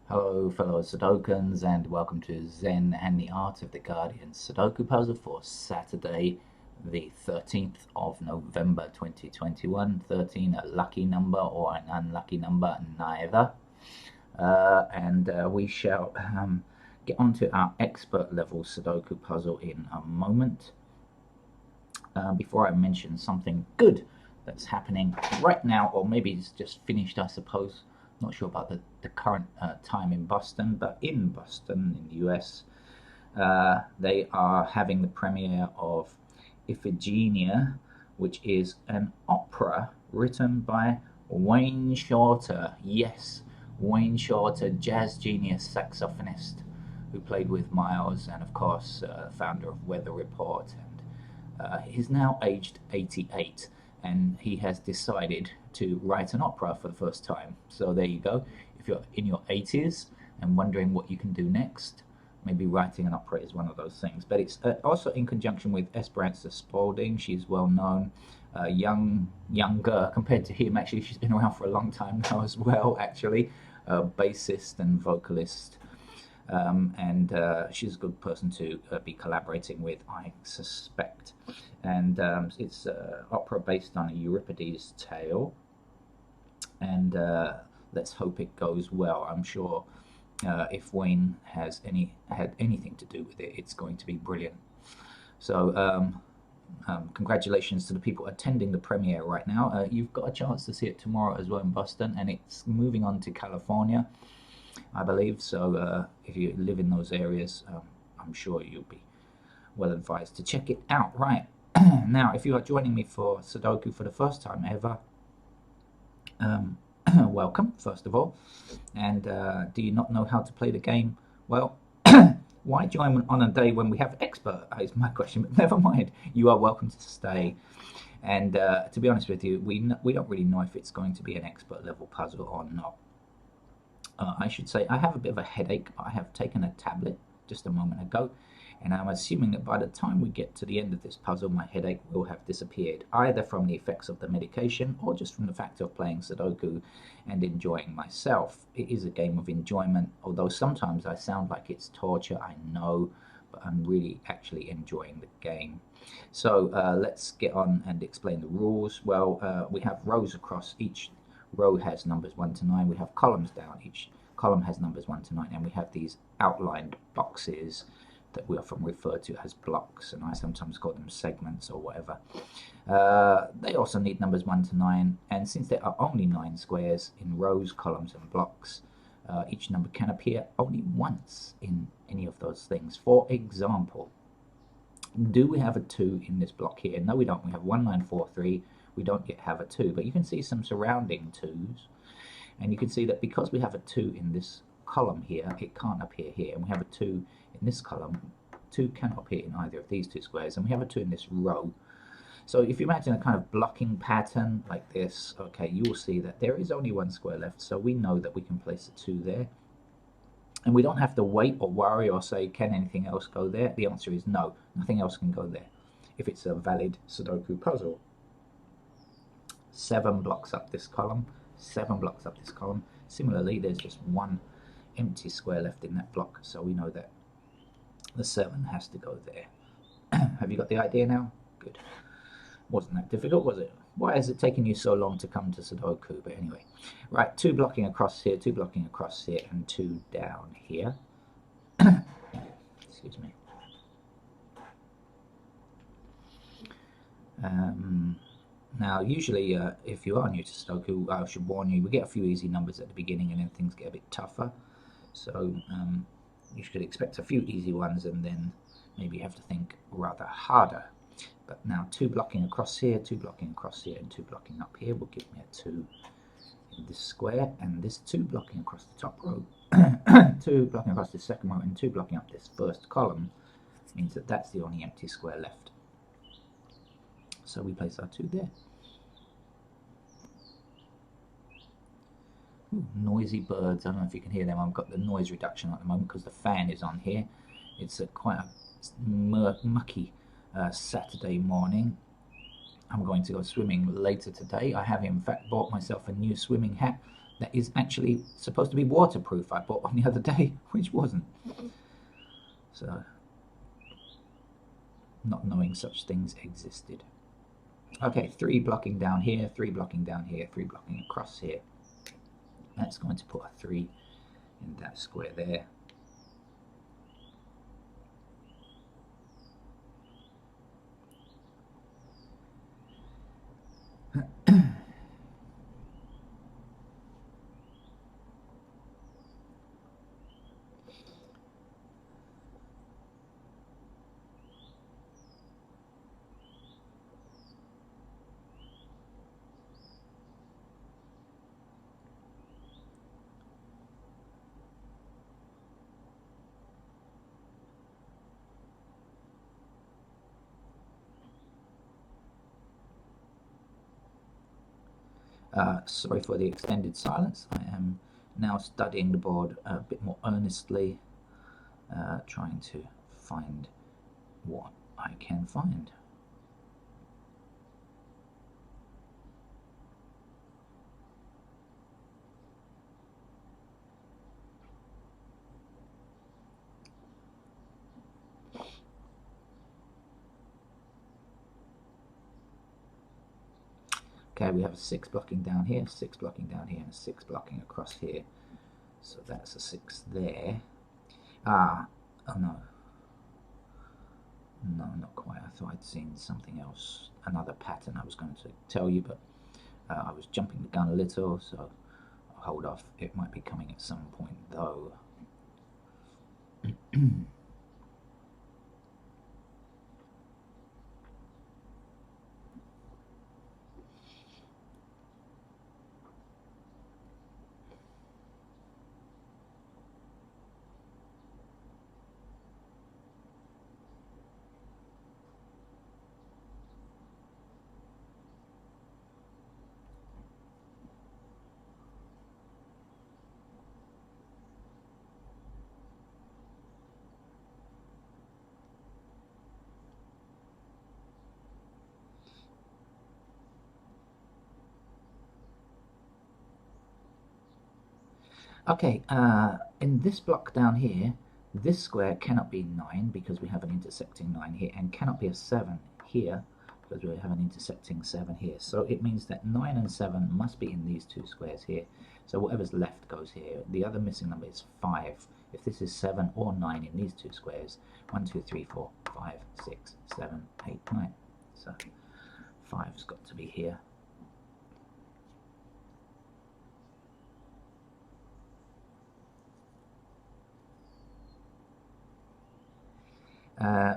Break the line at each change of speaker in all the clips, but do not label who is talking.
Hello, fellow Sudokans, and welcome to Zen and the Art of the Guardian Sudoku puzzle for Saturday, the 13th of November 2021. 13, a lucky number or an unlucky number, neither. And we shall get on to our expert level Sudoku puzzle in a moment. Before I mention something good that's happening right now, or maybe it's just finished, I suppose. Not sure about the current time in Boston, but in Boston, in the US, they are having the premiere of Iphigenia, which is an opera written by Wayne Shorter. Yes, Wayne Shorter, jazz genius saxophonist who played with Miles and, of course, founder of Weather Report. And he's now aged 88 and he has decided to write an opera for the first time. So there you go. If you're in your 80s and wondering what you can do next, maybe writing an opera is one of those things. But it's also in conjunction with Esperanza Spalding. She's well known, younger compared to him. Actually, she's been around for a long time now as well. Actually, bassist and vocalist. And she's a good person to be collaborating with, I suspect. And it's opera based on a Euripides tale, and let's hope it goes well. I'm sure if Wayne has had anything to do with it, it's going to be brilliant. So congratulations to the people attending the premiere right now. You've got a chance to see it tomorrow as well in Boston, and it's moving on to California, I believe. So if you live in those areas, I'm sure you'll be well advised to check it out. Right. Now, if you are joining me for Sudoku for the first time ever, welcome, first of all. And do you not know how to play the game? Well, why join on a day when we have expert? Is my question, but never mind. You are welcome to stay. And to be honest with you, we don't really know if it's going to be an expert level puzzle or not. I should say I have a bit of a headache. I have taken a tablet just a moment ago, and I'm assuming that by the time we get to the end of this puzzle, my headache will have disappeared, either from the effects of the medication or just from the fact of playing Sudoku and enjoying myself. It is a game of enjoyment, although sometimes I sound like it's torture, I know, but I'm really actually enjoying the game. So let's get on and explain the rules. Well, we have rows across. Each row has numbers 1 to 9. We have columns down. Each column has numbers 1 to 9, and we have these outlined boxes that we often refer to as blocks, and I sometimes call them segments or whatever. They also need numbers 1 to 9, and since there are only 9 squares in rows, columns, and blocks, each number can appear only once in any of those things. For example, do we have a 2 in this block here? No, we don't. We have 1, 9, 4, 3. We don't yet have a 2, but you can see some surrounding 2s, and you can see that because we have a 2 in this column here, it can't appear here, and we have a 2 in this column, 2 cannot appear in either of these 2 squares, and we have a 2 in this row. So if you imagine a kind of blocking pattern like this, okay, you will see that there is only 1 square left, so we know that we can place a 2 there, and we don't have to wait or worry or say, can anything else go there? The answer is no, nothing else can go there if it's a valid Sudoku puzzle. 7 blocks up this column, 7 blocks up this column. Similarly, there's just 1 empty square left in that block, so we know that the 7 has to go there. Have you got the idea now? Good. Wasn't that difficult, was it? Why has it taken you so long to come to Sudoku? But anyway, right, 2 blocking across here, 2 blocking across here, and 2 down here. Excuse me. Now, usually, if you are new to Sudoku, I should warn you, we get a few easy numbers at the beginning and then things get a bit tougher. So you should expect a few easy ones and then maybe have to think rather harder. But now 2 blocking across here, 2 blocking across here, and 2 blocking up here will give me a 2 in this square, and this 2 blocking across the top row, 2 blocking across this second row, and 2 blocking up this first column means that that's the only empty square left. So we place our 2 there. Ooh, noisy birds. I don't know if you can hear them. I've got the noise reduction at the moment because the fan is on here. It's quite a mucky Saturday morning. I'm going to go swimming later today. I have in fact bought myself a new swimming hat that is actually supposed to be waterproof I bought on the other day, which wasn't. So, not knowing such things existed. Okay, 3 blocking down here, 3 blocking down here, 3 blocking across here. That's going to put a 3 in that square there. Sorry for the extended silence. I am now studying the board a bit more earnestly, trying to find what I can find. Okay, we have a 6 blocking down here, 6 blocking down here, and a 6 blocking across here. So that's a 6 there. Oh no. No, not quite. I thought I'd seen something else, another pattern I was going to tell you, but I was jumping the gun a little, so I'll hold off. It might be coming at some point, though. Okay, in this block down here, this square cannot be 9 because we have an intersecting 9 here, and cannot be a 7 here because we have an intersecting 7 here. So it means that 9 and 7 must be in these 2 squares here. So whatever's left goes here. The other missing number is 5. If this is 7 or 9 in these 2 squares, 1, 2, 3, 4, 5, 6, 7, 8, 9. So 5's got to be here.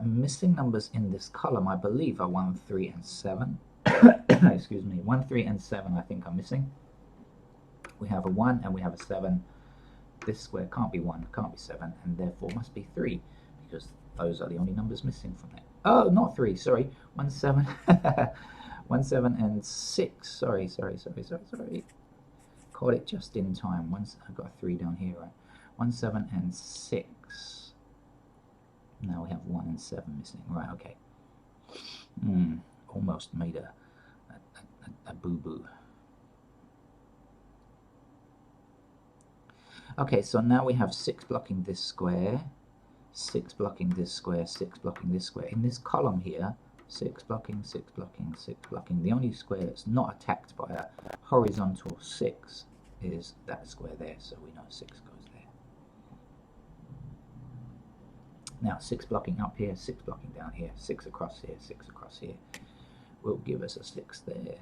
Missing numbers in this column, I believe, are 1, 3, and 7. Excuse me, 1, 3, and 7 I think are missing. We have a 1 and we have a 7. This square can't be 1, can't be 7, and therefore must be 3, because those are the only numbers missing from there. Oh, not 3, sorry. 1, 7. 1, 7, and 6. Sorry. Caught it just in time. I've got a 3 down here, right? 1, 7, and 6. Now we have 1 and 7 missing. Right, okay. Almost made a boo-boo. Okay, so now we have 6 blocking this square, 6 blocking this square, 6 blocking this square. In this column here, 6 blocking, 6 blocking, 6 blocking. The only square that's not attacked by a horizontal 6 is that square there, so we know 6 goes there. Now 6 blocking up here, 6 blocking down here, 6 across here, 6 across here will give us a 6 there.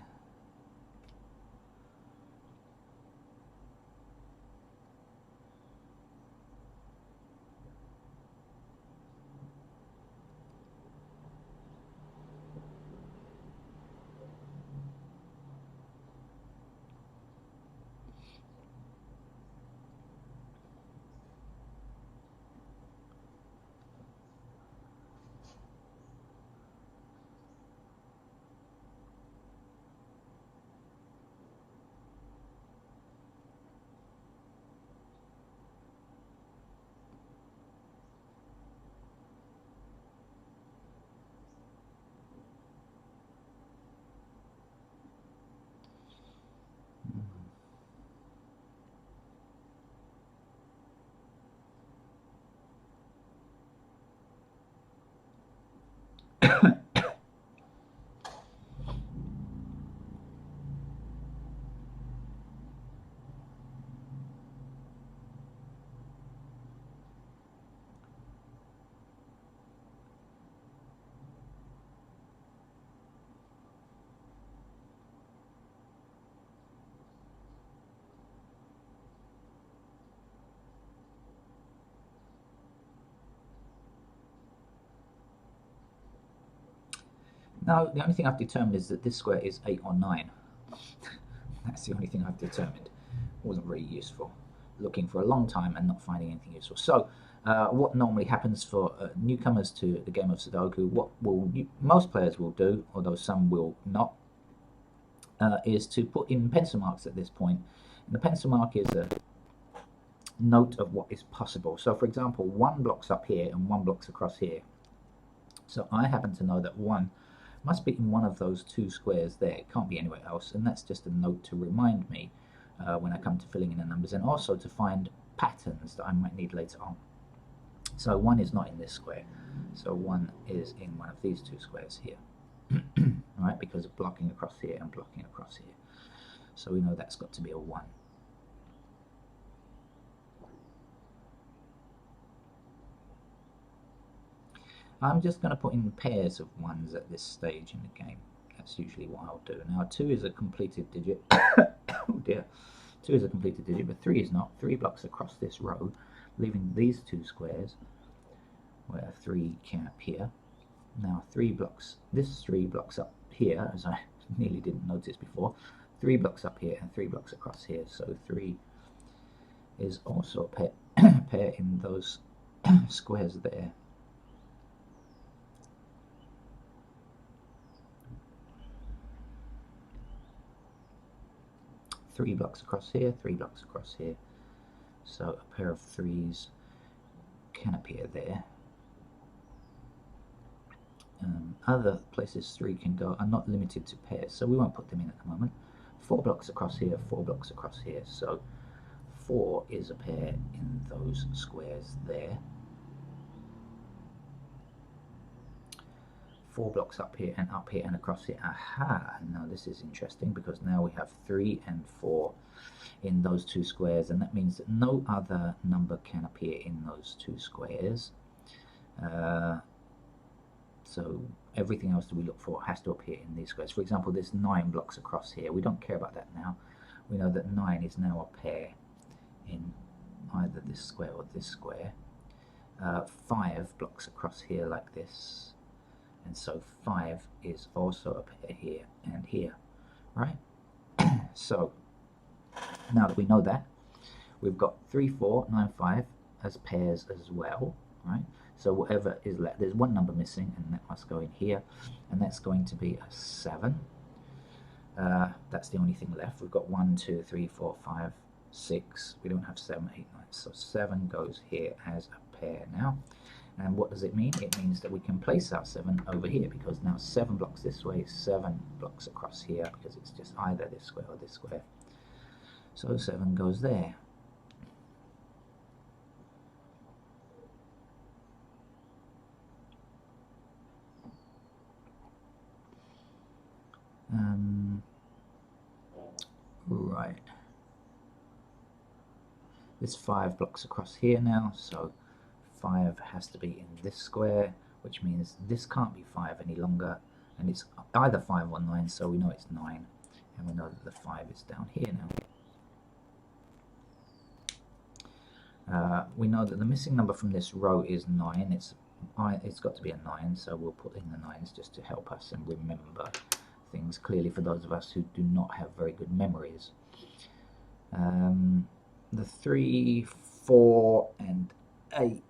Now, the only thing I've determined is that this square is 8 or 9. That's the only thing I've determined. It wasn't really useful. Looking for a long time and not finding anything useful. So, what normally happens for newcomers to the game of Sudoku, what most players will do, although some will not, is to put in pencil marks at this point. And the pencil mark is a note of what is possible. So, for example, 1 block's up here and 1 block's across here. So I happen to know that 1 must be in one of those 2 squares there. It can't be anywhere else, and that's just a note to remind me when I come to filling in the numbers, and also to find patterns that I might need later on. So 1 is not in this square, so 1 is in one of these 2 squares here. Right, because of blocking across here and blocking across here. So we know that's got to be a 1. I'm just going to put in pairs of 1s at this stage in the game. That's usually what I'll do. Now 2 is a completed digit. Oh dear. 2 is a completed digit, but 3 is not. 3 blocks across this row, leaving these 2 squares where 3 can appear. Now 3 blocks, this 3 blocks up here, as I nearly didn't notice before. 3 blocks up here and 3 blocks across here. So 3 is also a pair in those squares there. 3 blocks across here, 3 blocks across here. So a pair of 3s can appear there. Other places 3 can go are not limited to pairs, so we won't put them in at the moment. 4 blocks across here, 4 blocks across here. So 4 is a pair in those squares there. 4 blocks up here and across here. Aha! Now this is interesting because now we have 3 and 4 in those 2 squares, and that means that no other number can appear in those 2 squares. So everything else that we look for has to appear in these squares. For example, this 9 blocks across here. We don't care about that now. We know that 9 is now a pair in either this square or this square. 5 blocks across here like this. And so 5 is also a pair here and here, right? So now that we know that, we've got 3, 4, 9, 5 as pairs as well, right? So whatever is left, there's one number missing, and that must go in here, and that's going to be a 7. That's the only thing left. We've got 1, 2, 3, 4, 5, 6. We don't have 7, 8, 9. So 7 goes here as a pair now. And what does it mean? It means that we can place our 7 over here, because now 7 blocks this way, 7 blocks across here, because it's just either this square or this square. So 7 goes there. Right. There's 5 blocks across here now, so 5 has to be in this square, which means this can't be 5 any longer, and it's either 5 or 9, so we know it's 9, and we know that the 5 is down here now. We know that the missing number from this row is 9. It's got to be a 9, so we'll put in the 9s just to help us and remember things clearly for those of us who do not have very good memories. The 3, 4, and 8.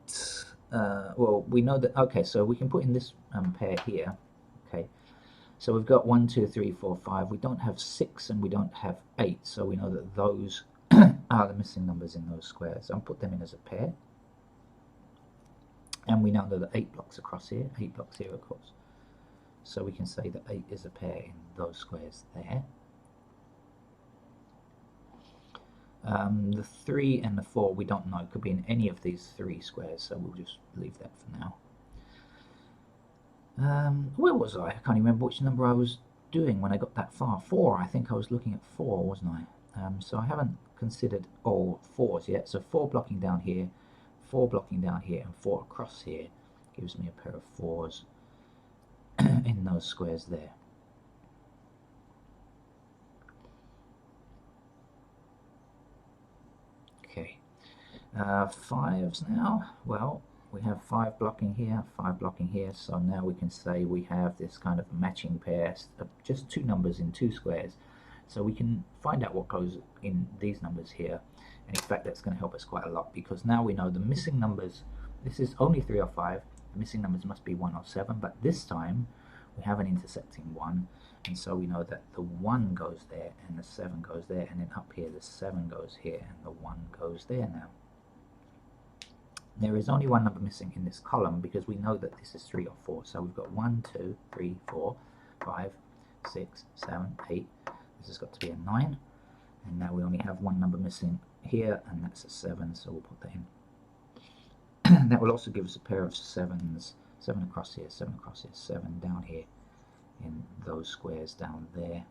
Well, we know that. Okay, so we can put in this pair here. Okay, so we've got 1, 2, 3, 4, 5. We don't have 6 and we don't have 8, so we know that those are the missing numbers in those squares. I'll put them in as a pair. And we now know that 8 blocks across here, 8 blocks here, of course. So we can say that 8 is a pair in those squares there. The 3 and the 4 we don't know. It could be in any of these 3 squares, so we'll just leave that for now. Where was I? I can't remember which number I was doing when I got that far. 4, I think I was looking at 4, wasn't I? So I haven't considered all 4s yet. So 4 blocking down here, 4 blocking down here, and 4 across here gives me a pair of 4s in those squares there. Okay, 5s now. Well, we have 5 blocking here, 5 blocking here, so now we can say we have this kind of matching pair of just 2 numbers in 2 squares. So we can find out what goes in these numbers here, and in fact that's going to help us quite a lot, because now we know the missing numbers, this is only 3 or 5, the missing numbers must be 1 or 7, but this time we have an intersecting 1, and so we know that the 1 goes there and the 7 goes there, and then up here the 7 goes here and the 1 goes there. Now there is only one number missing in this column because we know that this is 3 or 4. So we've got 1, 2, 3, 4, 5, 6, 7, 8. This has got to be a 9. And now we only have one number missing here, and that's a 7, so we'll put that in. That will also give us a pair of 7s. 7 across here, 7 across here, 7 down here in those squares down there.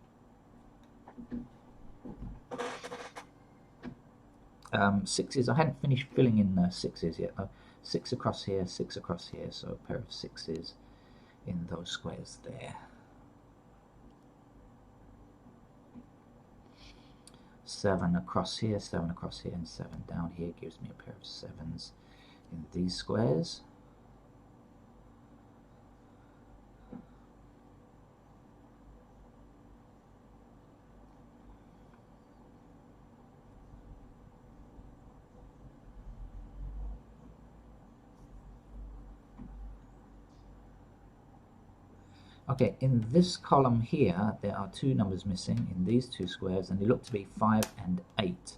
6s, I hadn't finished filling in 6s yet though. 6 across here, 6 across here, so a pair of 6s in those squares there. 7 across here, 7 across here, and 7 down here gives me a pair of 7s in these squares. Okay, in this column here, there are 2 numbers missing in these 2 squares, and they look to be 5 and 8.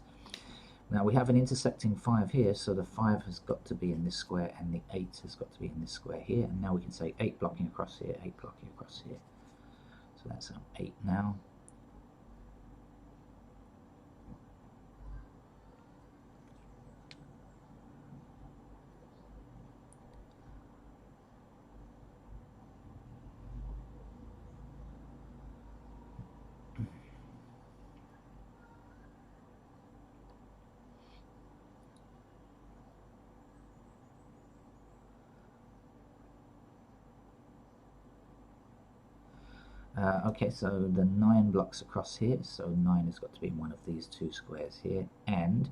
Now we have an intersecting 5 here, so the 5 has got to be in this square, and the 8 has got to be in this square here. And now we can say 8 blocking across here, 8 blocking across here. So that's an 8 now. Okay, so the 9 blocks across here, so 9 has got to be in one of these 2 squares here, and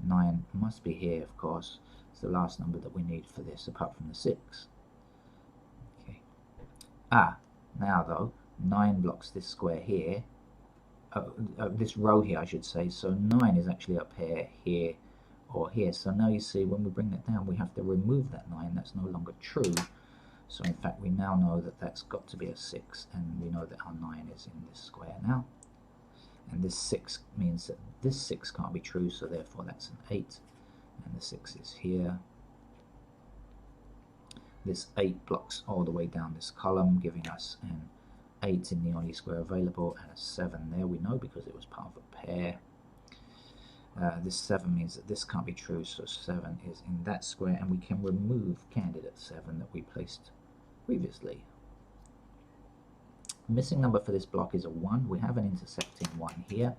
9 must be here, of course. It's the last number that we need for this, apart from the 6. Okay. Now though, 9 blocks this square here, this row here I should say, so 9 is actually up here, or here. So now you see when we bring that down, we have to remove that 9, that's no longer true. So in fact we now know that that's got to be a 6, and we know that our 9 is in this square now. And this 6 means that this 6 can't be true, so therefore that's an 8, and the 6 is here. This 8 blocks all the way down this column, giving us an 8 in the only square available, and a 7 there, we know because it was part of a pair. This 7 means that this can't be true, so 7 is in that square, and we can remove candidate 7 that we placed previously. The missing number for this block is a 1. We have an intersecting 1 here,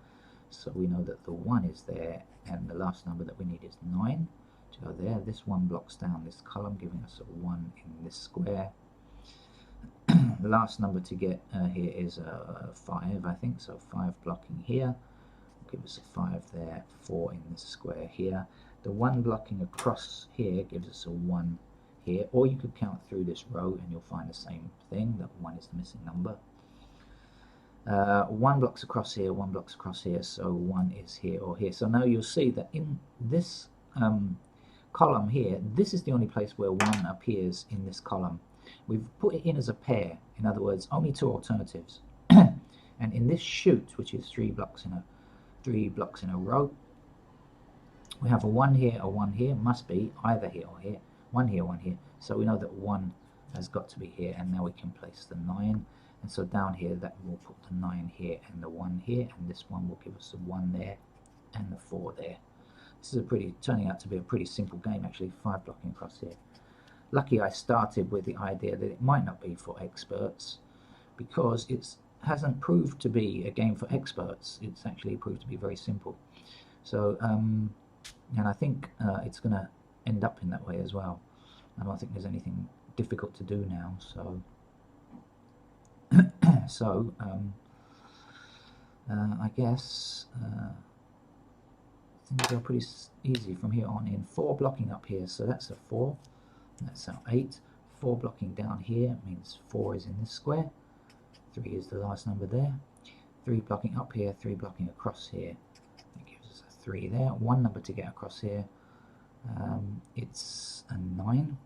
so we know that the 1 is there, and the last number that we need is 9 to go there. This 1 blocks down this column, giving us a 1 in this square. The last number to get here is 5, I think, so 5 blocking here. Give us a 5 there, 4 in this square here. The 1 blocking across here gives us a 1 here, or you could count through this row and you'll find the same thing, that 1 is the missing number. 1 blocks across here, 1 blocks across here, so 1 is here or here. So now you'll see that in this column here, this is the only place where 1 appears in this column. We've put it in as a pair, in other words, only 2 alternatives. And in this chute, which is 3 blocks in a row, we have a 1 here, a 1 here, must be either here or here, 1 here, 1 here. So we know that 1 has got to be here, and now we can place the 9. And so down here, that will put the 9 here and the 1 here, and this one will give us a 1 there and the 4 there. This is turning out to be a pretty simple game actually, 5 blocking across here. lucky I started with the idea that it might not be for experts, because it hasn't proved to be a game for experts. It's actually proved to be very simple. So, and I think it's going to end up in that way as well. I don't think there's anything difficult to do now. So, I guess things are pretty easy from here on in. 4 blocking up here, so that's a 4. That's our 8. 4 blocking down here means 4 is in this square. 3 is the last number there. 3 blocking up here, 3 blocking across here. That gives us a 3 there. 1 number to get across here. It's a 9.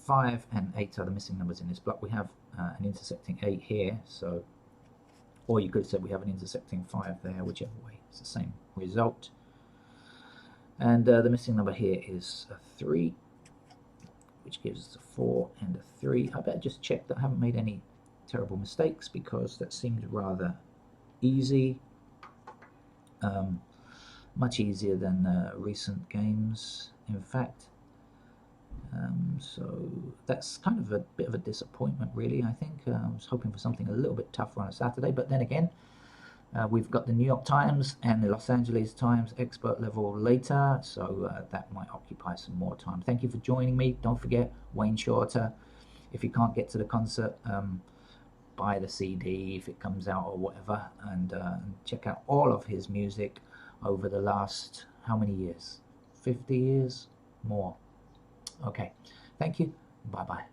5 and 8 are the missing numbers in this block. We have an intersecting 8 here, so, or you could say we have an intersecting 5 there, whichever way, it's the same result. And the missing number here is a 3, which gives us a 4 and a 3. I better just check that I haven't made any terrible mistakes, because that seemed rather easy. Much easier than recent games, in fact. So that's kind of a bit of a disappointment, really, I think. I was hoping for something a little bit tougher on a Saturday, but then again, we've got the New York Times and the Los Angeles Times expert level later, so that might occupy some more time. Thank you for joining me. Don't forget, Wayne Shorter. If you can't get to the concert, buy the CD if it comes out or whatever, and check out all of his music over the last, how many years? 50 years? More. Okay. Thank you. Bye-bye.